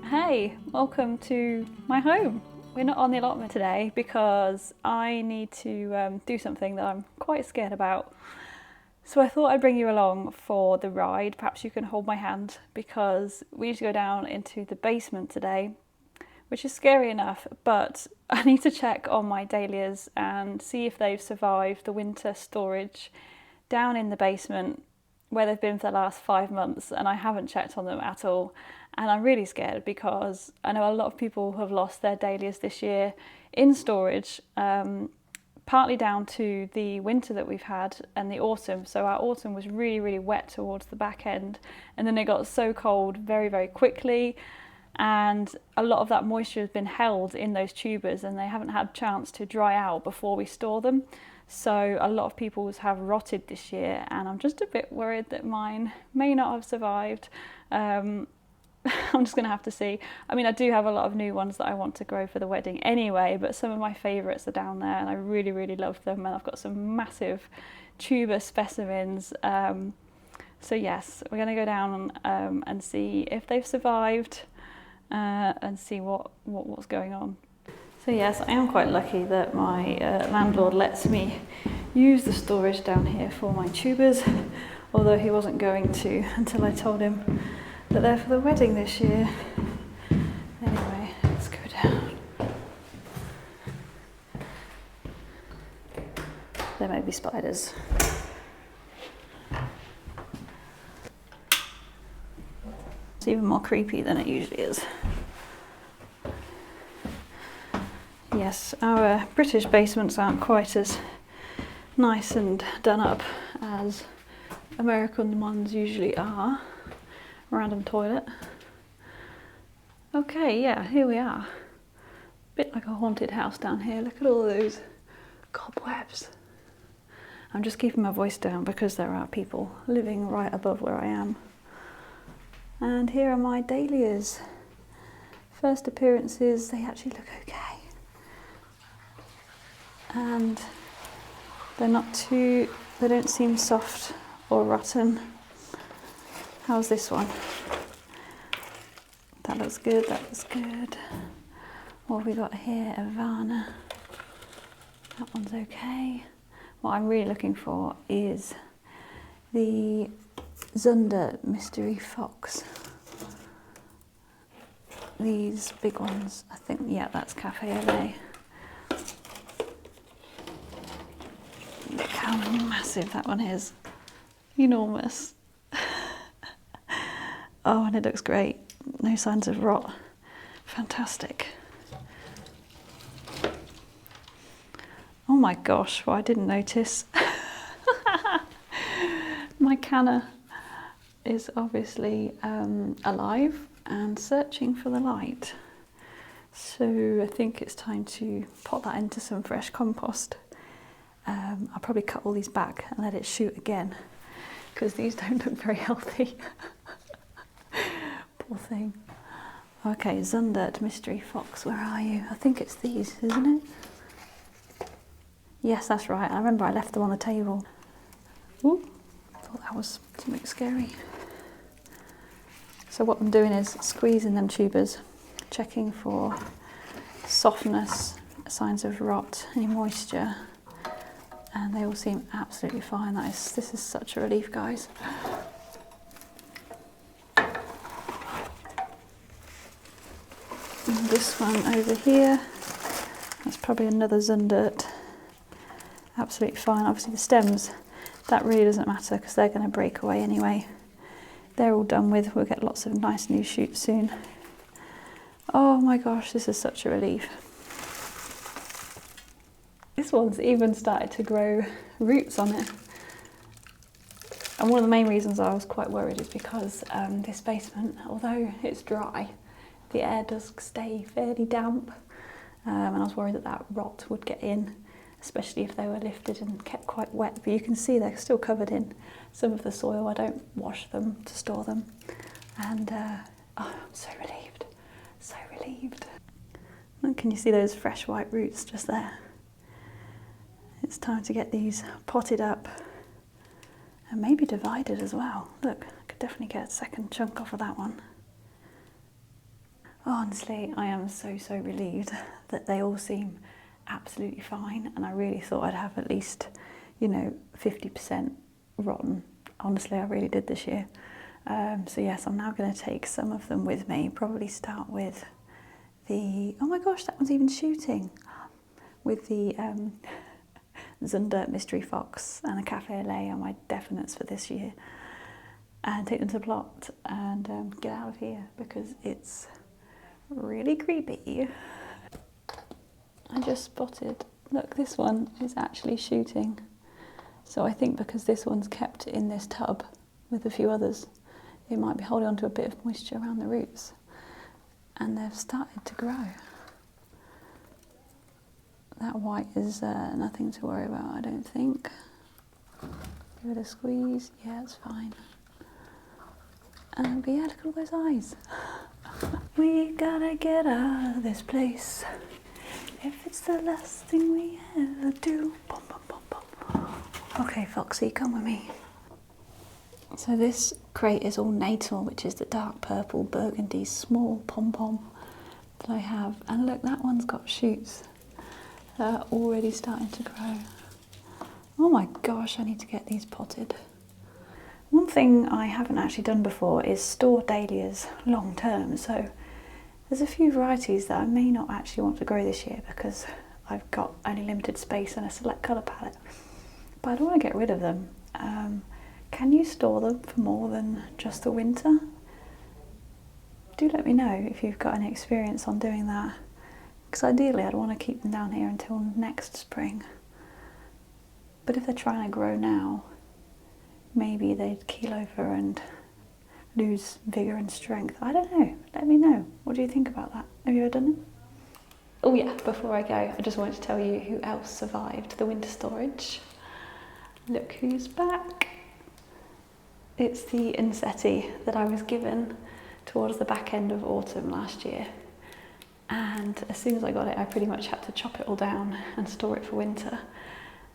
Hey, welcome to my home. We're not on the allotment today because I need to do something that I'm quite scared about. So I thought I'd bring you along for the ride. Perhaps you can hold my hand because we need to go down into the basement today, which is scary enough, but I need to check on my dahlias and see if they've survived the winter storage down in the basement where they've been for the last 5 months, and I haven't checked on them at all. And I'm really scared because I know a lot of people have lost their dahlias this year in storage, partly down to the winter that we've had and the autumn. So our autumn was really, really wet towards the back end, and then it got so cold very, very quickly. And a lot of that moisture has been held in those tubers and they haven't had a chance to dry out before we store them. So a lot of people's have rotted this year, and I'm just a bit worried that mine may not have survived. I'm just going to have to see. I mean, I do have a lot of new ones that I want to grow for the wedding anyway, but some of my favourites are down there and I really, really love them. And I've got some massive tuber specimens. So yes, we're going to go down and see if they've survived and see what's going on. So yes, I am quite lucky that my landlord lets me use the storage down here for my tubers, although he wasn't going to until I told him that they're for the wedding this year. Anyway, let's go down. There may be spiders. It's even more creepy than it usually is. Yes, our British basements aren't quite as nice and done up as American ones usually are. Random toilet. Okay, yeah, here we are. Bit like a haunted house down here. Look at all those cobwebs. I'm just keeping my voice down because there are people living right above where I am. And here are my dahlias. First appearances, they actually look okay. And they're not too, they don't seem soft or rotten. How's this one? That looks good, that looks good. What have we got here? Ivana. That one's okay. What I'm really looking for is the Zunder Mystery Fox. These big ones, I think, yeah, that's Cafe LA. Look how massive that one is. Enormous. Oh, and it looks great. No signs of rot. Fantastic. Oh my gosh, well, I didn't notice. My canna is obviously alive and searching for the light. So I think it's time to pot that into some fresh compost. I'll probably cut all these back and let it shoot again because these don't look very healthy. Poor thing. Okay, Zundert Mystery Fox, where are you? I think it's these, isn't it? Yes, that's right. I remember I left them on the table. Ooh, thought that was something scary. So what I'm doing is squeezing them tubers, checking for softness, signs of rot, any moisture. And they all seem absolutely fine. This is such a relief, guys. And this one over here, that's probably another Zundert. Absolutely fine. Obviously the stems, that really doesn't matter because they're going to break away anyway. They're all done with. We'll get lots of nice new shoots soon. Oh my gosh, this is such a relief. This one's even started to grow roots on it. And one of the main reasons I was quite worried is because this basement, although it's dry, the air does stay fairly damp. And I was worried that that rot would get in, especially if they were lifted and kept quite wet. But you can see they're still covered in some of the soil. I don't wash them to store them. And oh, I'm so relieved, so relieved. And can you see those fresh white roots just there? It's time to get these potted up and maybe divided as well. Look, I could definitely get a second chunk off of that one. Honestly, I am so relieved that they all seem absolutely fine, and I really thought I'd have at least, 50% rotten. Honestly, I really did this year. So yes, I'm now going to take some of them with me, probably start with oh my gosh, that one's even shooting, with the Zunder Mystery Fox and a Cafe au lait are my definites for this year, and take them to the plot and get out of here because it's really creepy. I just spotted, look, this one is actually shooting. So I think because this one's kept in this tub with a few others, it might be holding on to a bit of moisture around the roots, and they've started to grow. That white is nothing to worry about, I don't think. Give it a squeeze, yeah, it's fine. But yeah, look at all those eyes. We gotta get out of this place. If it's the last thing we ever do. Bum, bum, bum, bum. Okay, Foxy, come with me. So this crate is all natal, which is the dark purple burgundy small pom-pom that I have. And look, that one's got shoots that are already starting to grow. Oh my gosh, I need to get these potted. One thing I haven't actually done before is store dahlias long term, so there's a few varieties that I may not actually want to grow this year because I've got only limited space and a select colour palette, but I don't want to get rid of them. Can you store them for more than just the winter? Do let me know if you've got any experience on doing that, because ideally I'd want to keep them down here until next spring. But if they're trying to grow now, maybe they'd keel over and lose vigour and strength. I don't know. Let me know. What do you think about that? Have you ever done it? Oh yeah, before I go, I just wanted to tell you who else survived the winter storage. Look who's back. It's the insetti that I was given towards the back end of autumn last year. And as soon as I got it, I pretty much had to chop it all down and store it for winter.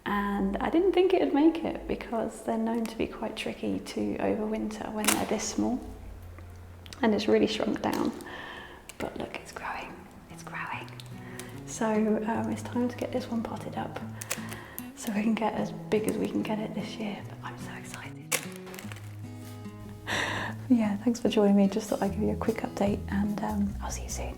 And I didn't think it would make it because they're known to be quite tricky to overwinter when they're this small. And it's really shrunk down. But look, it's growing. It's growing. So it's time to get this one potted up so we can get as big as we can get it this year. But I'm so excited. Yeah, thanks for joining me. Just thought I'd give you a quick update, and I'll see you soon.